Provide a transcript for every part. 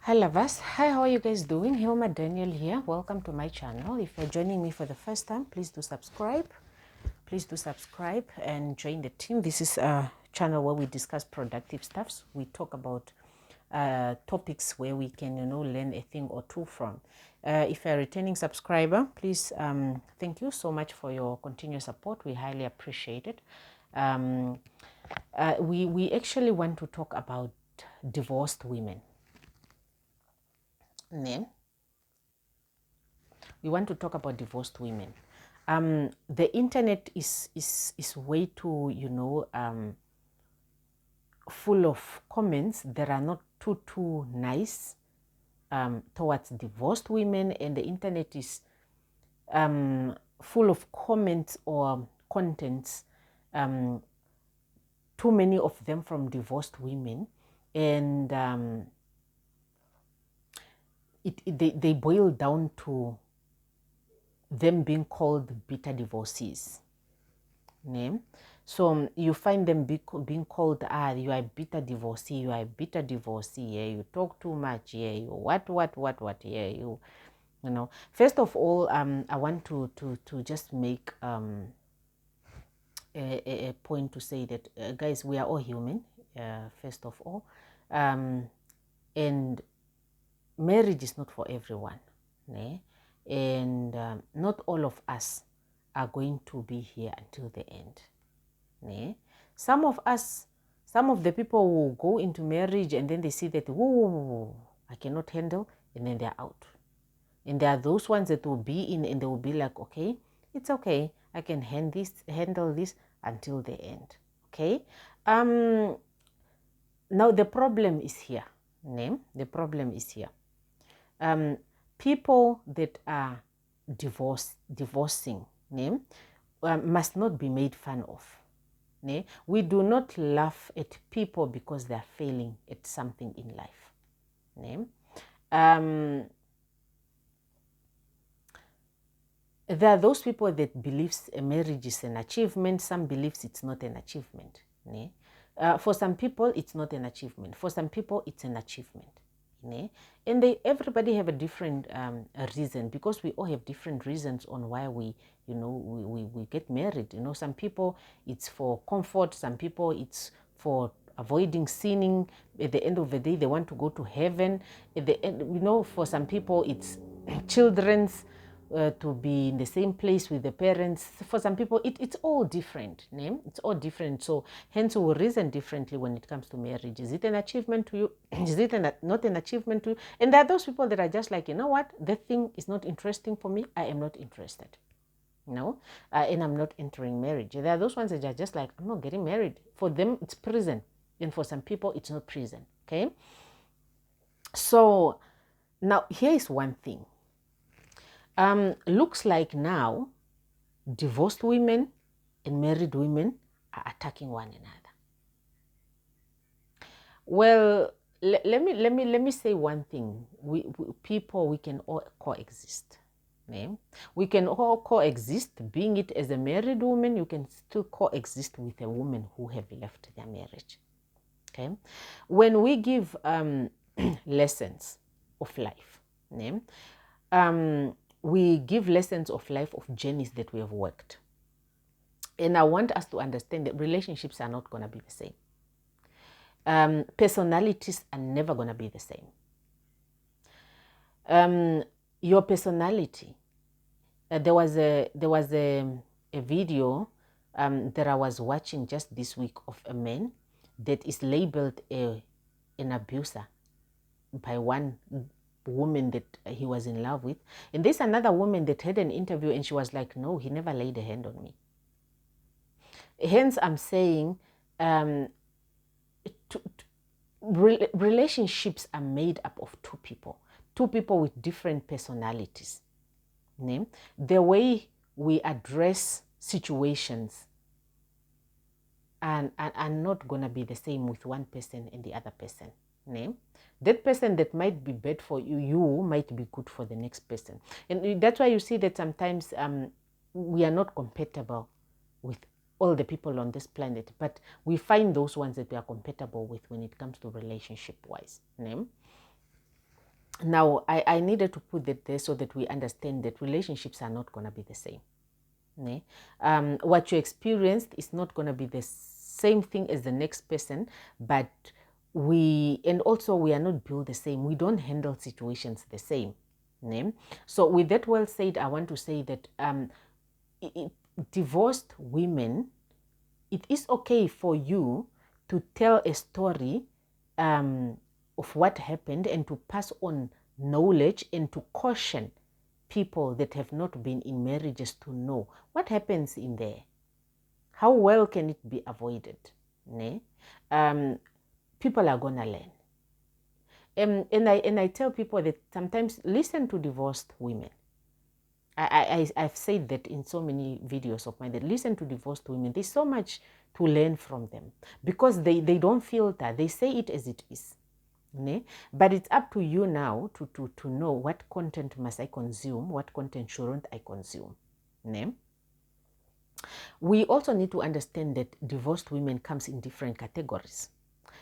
Hi lovers, hi, how are you guys doing? Hilma Daniel here. Welcome to my channel. If you're joining me for the first time, please do subscribe. Please do subscribe and join the team. This is a channel where we discuss productive stuffs. We talk about topics where we can, learn a thing or two from. If you're a returning subscriber, please, thank you so much for your continuous support. We highly appreciate it. We actually want to talk about divorced women. Ne? We want to talk about divorced women. The internet is way too, full of comments that are not too nice towards divorced women, and the internet is full of comments or contents, too many of them from divorced women, and they boil down to them being called bitter divorcees. Name. So you find them being called, you are a bitter divorcee, you are a bitter divorcee, yeah, you talk too much, yeah, you what, yeah, you know. First of all, I want to just make a point to say that, guys, we are all human, first of all, and marriage is not for everyone, né? And not all of us are going to be here until the end. Né? Some of the people will go into marriage and then they see that, whoa, I cannot handle, and then they're out. And there are those ones that will be in and they will be like, okay, it's okay, I can handle this until the end. Okay. Now the problem is here. Né? The problem is here. People that are divorcing, né, must not be made fun of. Né? We do not laugh at people because they are failing at something in life. Né? There are those people that believes a marriage is an achievement. Some believes it's not an achievement. Né? For some people, it's not an achievement. For some people, it's an achievement. And everybody have a different reason, because we all have different reasons on why we get married. Some people it's for comfort, some people it's for avoiding sinning. At the end of the day, they want to go to heaven. At the end, for some people it's children's to be in the same place with the parents. For some people, it's all different. It's all different. So hence we will reason differently when it comes to marriage. Is it an achievement to you? Is it not an achievement to you? And there are those people that are just like, you know what, that thing is not interesting for me. I am not interested. And I'm not entering marriage. There are those ones that are just like, I'm not getting married. For them, it's prison. And for some people, it's not prison. Okay? So now here is one thing. Looks like now divorced women and married women are attacking one another. Well, let me say one thing. We can all coexist. We can all coexist. Being it as a married woman, you can still coexist with a woman who have left their marriage. Okay, when we give lessons of life, we give lessons of life, of journeys that we have worked. And I want us to understand that relationships are not going to be the same. Personalities are never going to be the same. Your personality. There was a video that I was watching just this week of a man that is labeled an abuser by one woman that he was in love with. And there's another woman that had an interview and she was like, no, he never laid a hand on me. Hence, I'm saying relationships are made up of two people with different personalities. The way we address situations are not going to be the same with one person and the other person. That person that might be bad for you might be good for the next person. And that's why you see that sometimes we are not compatible with all the people on this planet, but we find those ones that we are compatible with when it comes to relationship wise. Now, I needed to put that there so that we understand that relationships are not going to be the same. What you experienced is not going to be the same thing as the next person, but we are not built the same. We don't handle situations the same. So with that well said, I want to say that divorced women, it is okay for you to tell a story of what happened and to pass on knowledge and to caution people that have not been in marriages to know what happens in there. How well can it be avoided? People are going to learn. And I tell people that sometimes listen to divorced women. I've said that in so many videos of mine, that listen to divorced women. There's so much to learn from them because they don't filter. They say it as it is. But it's up to you now to know what content must I consume, what content shouldn't I consume. We also need to understand that divorced women comes in different categories.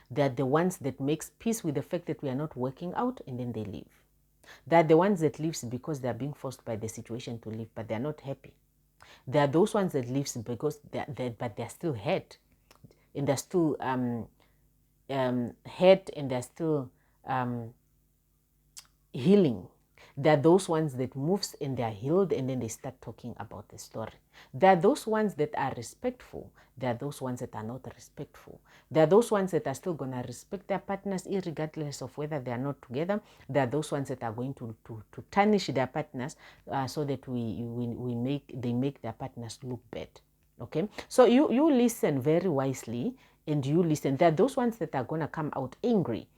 They are the ones that makes peace with the fact that we are not working out and then they leave. They are the ones that leaves because they are being forced by the situation to leave, but they are not happy. There are those ones that leaves because but they're still hurt, and they're still hurt, and they're still healing. There are those ones that moves and they are healed and then they start talking about the story. There are those ones that are respectful. There are those ones that are not respectful. There are those ones that are still going to respect their partners regardless of whether they are not together. There are those ones that are going to tarnish their partners so that they make their partners look bad. Okay, so you listen very wisely and you listen. There are those ones that are going to come out angry,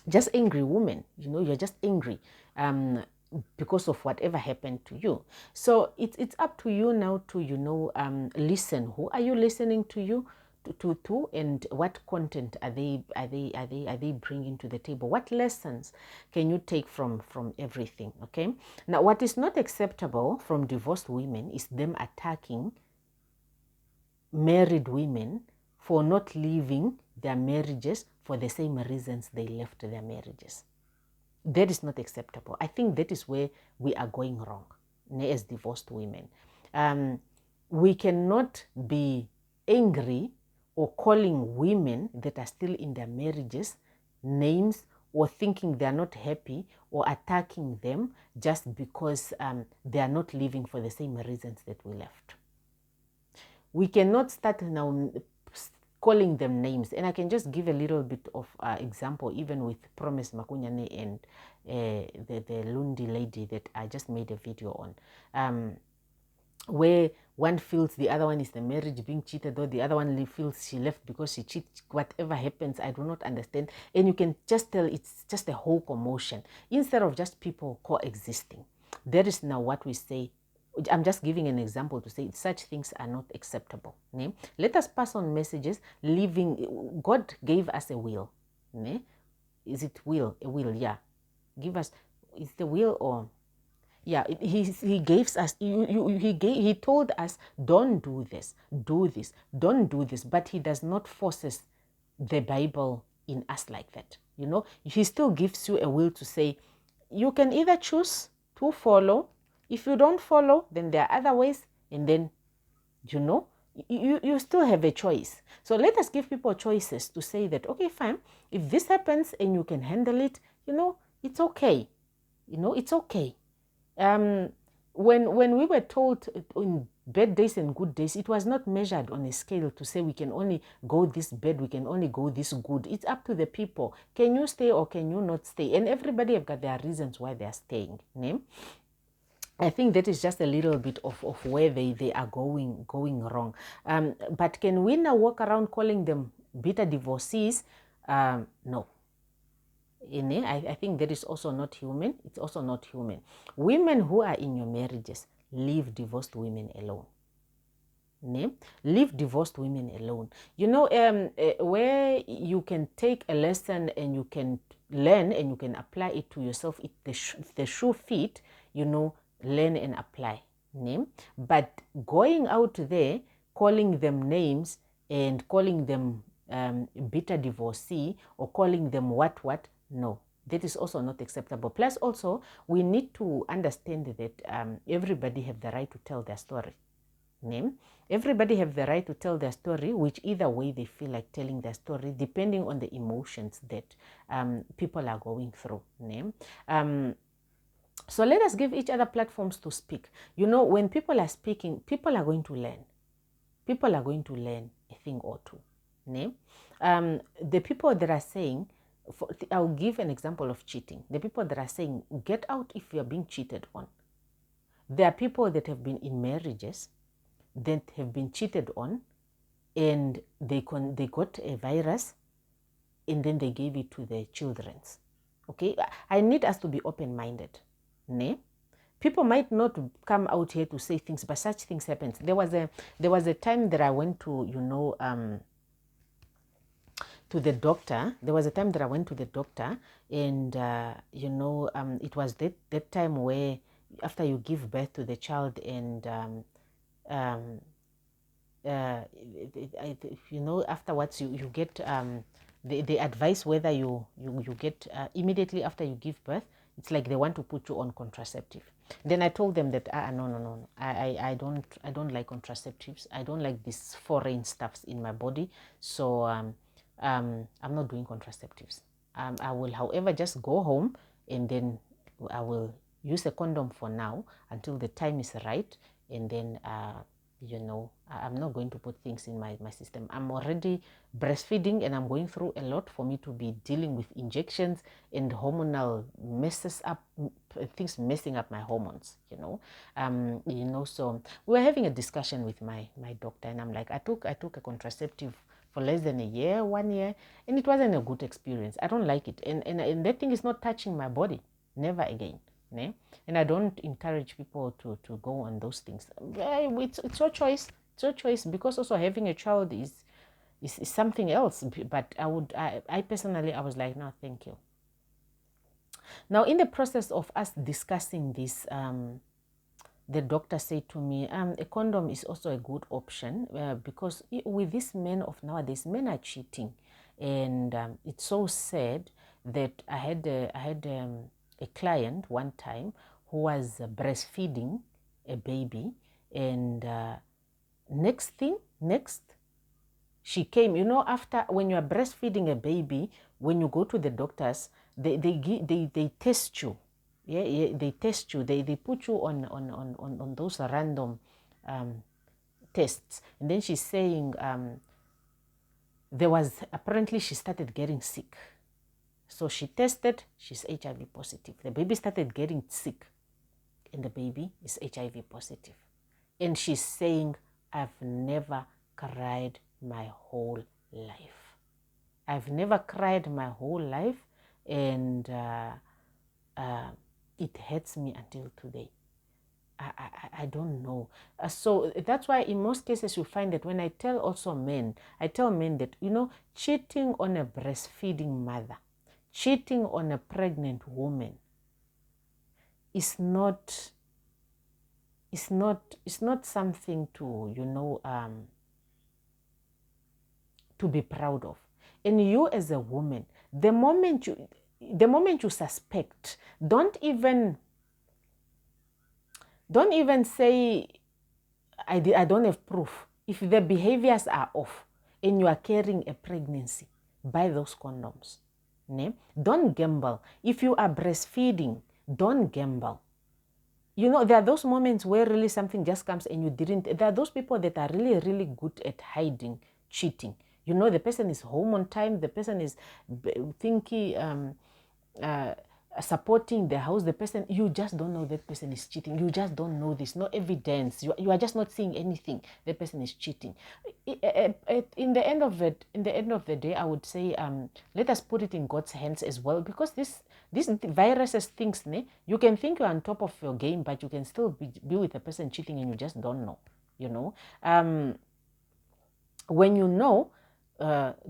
just angry women, you're just angry because of whatever happened to you. So it's up to you now to listen. Who are you listening to and what content are they bringing to the table? What lessons can you take from everything? Okay, now what is not acceptable from divorced women is them attacking married women for not leaving their marriages for the same reasons they left their marriages. That is not acceptable. I think that is where we are going wrong as divorced women. We cannot be angry or calling women that are still in their marriages names or thinking they are not happy or attacking them just because they are not leaving for the same reasons that we left. We cannot start now calling them names. And I can just give a little bit of example, even with Promise Makunyane and the Lundi lady that I just made a video on, where one feels the other one is the marriage being cheated, or the other one feels she left because she cheated. Whatever happens, I do not understand. And you can just tell it's just a whole commotion instead of just people coexisting. That is now what we say. I'm just giving an example to say such things are not acceptable. Let us pass on messages. God gave us a will. Is it will? A will, yeah. Give us, is the will or... Yeah, he gave us, he told us, don't do this, do this, don't do this. But he does not force the Bible in us like that. He still gives you a will to say, you can either choose to follow. If you don't follow, then there are other ways, and then, you still have a choice. So let us give people choices to say that, okay, fine, if this happens and you can handle it, it's okay. It's okay. When we were told in bad days and good days, it was not measured on a scale to say we can only go this bad, we can only go this good. It's up to the people. Can you stay or can you not stay? And everybody have got their reasons why they are staying. I think that is just a little bit of where they are going wrong. But can we now walk around calling them bitter divorcees? No. I think that is also not human. It's also not human. Women who are in your marriages, leave divorced women alone. Leave divorced women alone. Where you can take a lesson and you can learn and you can apply it to yourself. If the shoe fit, learn and apply. But going out there, calling them names and calling them bitter divorcee or calling them what, no, That is also not acceptable. Plus also, we need to understand that everybody have the right to tell their story. Everybody have the right to tell their story, which either way they feel like telling their story, depending on the emotions that people are going through. So let us give each other platforms to speak. When people are speaking, people are going to learn. People are going to learn a thing or two. The people that are saying, I'll give an example of cheating. The people that are saying, get out if you're being cheated on. There are people that have been in marriages that have been cheated on, and they got a virus, and then they gave it to their children. Okay, I need us to be open-minded. People might not come out here to say things, but such things happen. There was a time that I went to to the doctor. There was a time that I went to the doctor, and it was that time where after you give birth to the child, and afterwards you get the advice whether you get immediately after you give birth. It's like they want to put you on contraceptive. Then I told them that no, I don't like contraceptives. I don't like these foreign stuffs in my body. So I'm not doing contraceptives. I will, however, just go home, and then I will use a condom for now until the time is right, and then I'm not going to put things in my system. I'm already breastfeeding, and I'm going through a lot for me to be dealing with injections and hormonal things messing up my hormones, So we were having a discussion with my doctor, and I'm like, I took a contraceptive for less than 1 year, and it wasn't a good experience. I don't like it, and that thing is not touching my body, never again. And I don't encourage people to go on those things. It's your choice. It's your choice, because also having a child is something else. But I personally, I was like, no, thank you. Now, in the process of us discussing this, the doctor said to me, a condom is also a good option, because with these men of nowadays, men are cheating, and it's so sad that I had a client one time who was breastfeeding a baby, and next she came. After, when you are breastfeeding a baby, when you go to the doctors, they test you. They test you. They put you on those random tests. And then she's saying apparently she started getting sick. So she tested, she's HIV positive. The baby started getting sick, and the baby is HIV positive. And she's saying, I've never cried my whole life. I've never cried my whole life, and it hurts me until today. I don't know. So that's why in most cases you find that when I tell men that, cheating on a breastfeeding mother, cheating on a pregnant woman is not something to to be proud of. And you as a woman, the moment you suspect, don't even say I don't have proof. If the behaviors are off and you are carrying a pregnancy, buy those condoms. Don't gamble. If you are breastfeeding, don't gamble. There are those moments where really something just comes and you didn't. There are those people that are really, really good at hiding cheating. The person is home on time. The person is thinking, supporting the house. The person, you just don't know that person is cheating. You just don't know this. No evidence. You are just not seeing anything. That person is cheating. In the end of the day, I would say, let us put it in God's hands as well, because these viruses things, you can think you're on top of your game, but you can still be with a person cheating and you just don't know. When you know,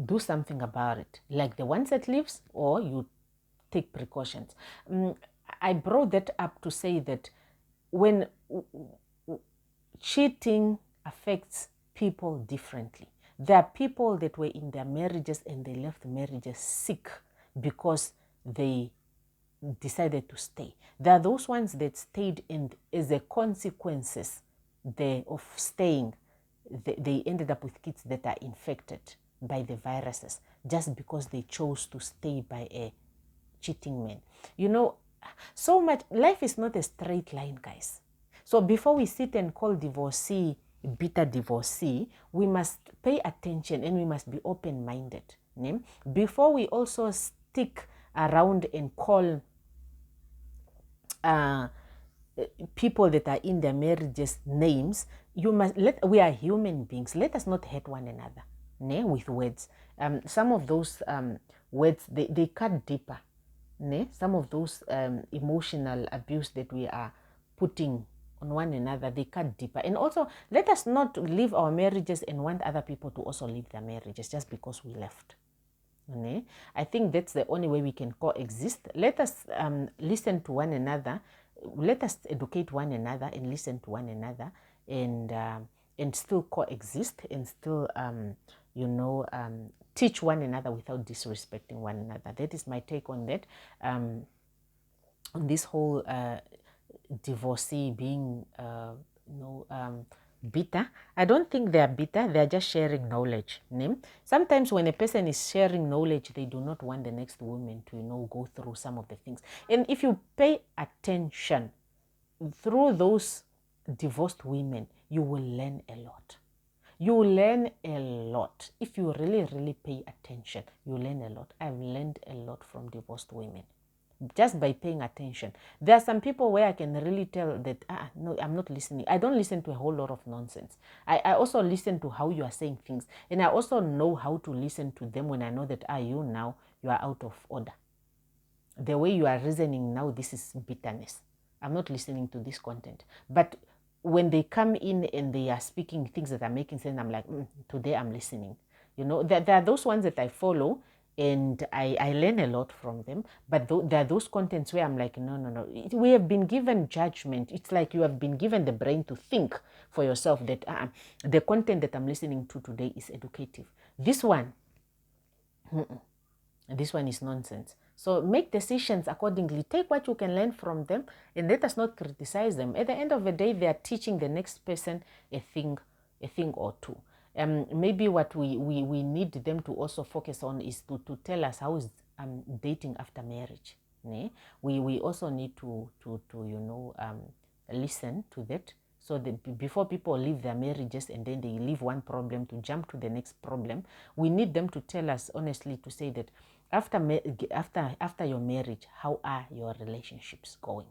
do something about it, like the ones that leaves, or you take precautions. I brought that up to say that when cheating affects people differently. There are people that were in their marriages and they left marriages sick because they decided to stay. There are those ones that stayed, and as a consequences of staying, they ended up with kids that are infected by the viruses just because they chose to stay by a cheating man. You know, so much life is not a straight line, guys. So before we sit and call divorcee bitter divorcee, we must pay attention and we must be open-minded. Before we also stick around and call people that are in their marriages names, we are human beings. Let us not hurt one another with words. Some of those words, they cut deeper. Some of those emotional abuse that we are putting on one another, they cut deeper. And also, let us not leave our marriages and want other people to also leave their marriages just because we left. I think that's the only way we can coexist. Let us listen to one another. Let us educate one another and listen to one another, and still coexist, and still teach one another without disrespecting one another. That is my take on that. On this whole divorcee being bitter. I don't think they are bitter. They are just sharing knowledge. Sometimes when a person is sharing knowledge, they do not want the next woman to go through some of the things. And if you pay attention through those divorced women, you will learn a lot. You learn a lot. If you really pay attention, you learn a lot. I've learned a lot from divorced women just by paying attention. There are some people where I can really tell that, no, I'm not listening. I don't listen to a whole lot of nonsense. I also listen to how you are saying things. And I also know how to listen to them when I know that, you are out of order. The way you are reasoning now, this is bitterness. I'm not listening to this content. But when they come in and they are speaking things that are making sense, I'm like, today I'm listening. There are those ones that I follow, and I learn a lot from them. But there are those contents where I'm like, no. We have been given judgment. It's like you have been given the brain to think for yourself that the content that I'm listening to today is educative. This one is nonsense. So make decisions accordingly. Take what you can learn from them, and let us not criticize them. At the end of the day, they are teaching the next person a thing or two. Maybe what we need them to also focus on is to tell us how is dating after marriage. We also need to listen to that, so that before people leave their marriages and then they leave one problem to jump to the next problem, we need them to tell us honestly, to say that after your marriage, how are your relationships going?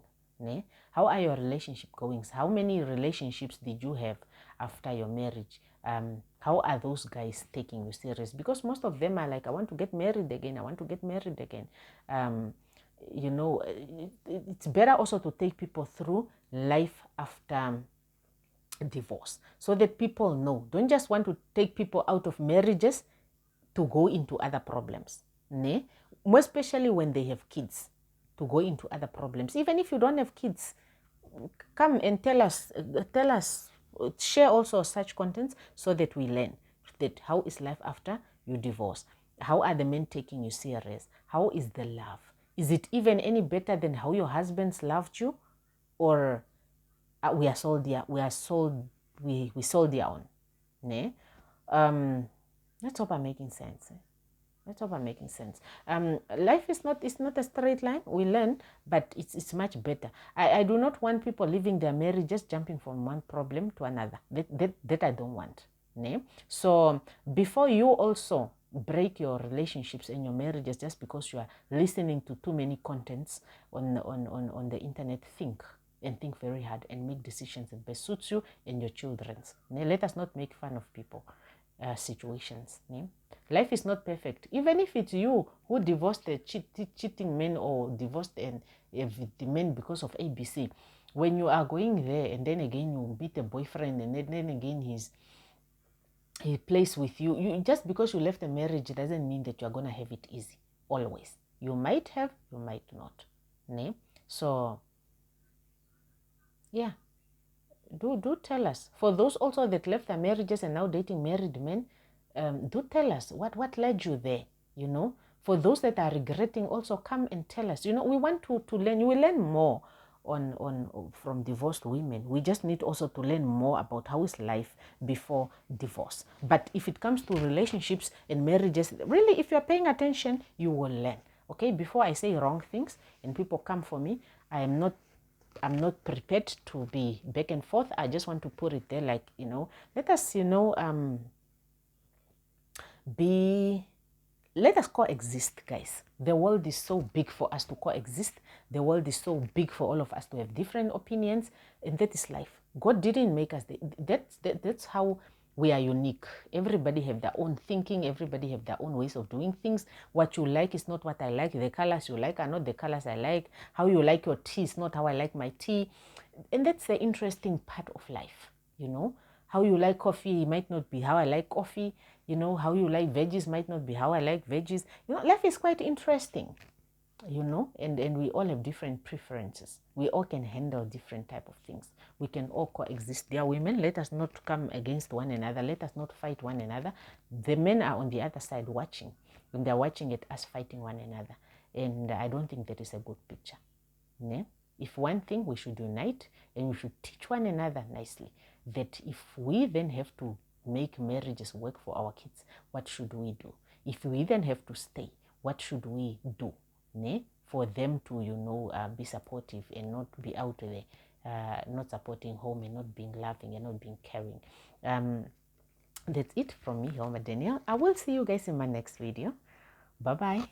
How are your relationship going? How many relationships did you have after your marriage? How are those guys taking you serious? Because most of them are like, I want to get married again. I want to get married again. It's better also to take people through life after divorce, so that people know. Don't just want to take people out of marriages to go into other problems. More especially when they have kids, to go into other problems. Even if you don't have kids, come and tell us, share also such contents, so that we learn that how is life after you divorce. How are the men taking you serious? How is the love? Is it even any better than how your husbands loved you? Or we sold their own. Let's hope I'm making sense. Let's hope I'm making sense. Life is not a straight line. We learn, but it's much better. I do not want people leaving their marriage just jumping from one problem to another. That I don't want. So before you also break your relationships and your marriages just because you are listening to too many contents on the internet, think very hard and make decisions that best suits you and your children's. Let us not make fun of people. Situations. Life is not perfect. Even if it's you who divorced a cheating man, or divorced the man because of ABC, when you are going there and then again you meet a boyfriend and then again he plays with you, just because you left a marriage doesn't mean that you're going to have it easy always. You might have, you might not. So yeah, do tell us. For those also that left their marriages and now dating married men, do tell us what led you there. For those that are regretting, also come and tell us. We want to learn. You will learn more on from divorced women. We just need also to learn more about how is life before divorce. But if it comes to relationships and marriages, really, if you're paying attention, you will learn. Okay, before I say wrong things and people come for me, I'm not prepared to be back and forth. I just want to put it there, like, let us, let us coexist, guys. The world is so big for us to coexist. The world is so big for all of us to have different opinions, and that is life. God didn't make us. That's how we are unique. Everybody have their own thinking. Everybody have their own ways of doing things. What you like is not what I like. The colors you like are not the colors I like. How you like your tea is not how I like my tea. And that's the interesting part of life, How you like coffee might not be how I like coffee. How you like veggies might not be how I like veggies. Life is quite interesting, and we all have different preferences. We all can handle different type of things. We can all coexist. Dear women, let us not come against one another. Let us not fight one another. The men are on the other side watching, and they're watching at us fighting one another. And I don't think that is a good picture. If one thing, we should unite and we should teach one another nicely that if we then have to make marriages work for our kids, what should we do? If we then have to stay, what should we do? For them to, be supportive and not be out there, not supporting home and not being loving and not being caring. That's it from me, Hilma Daniel. I will see you guys in my next video. Bye-bye.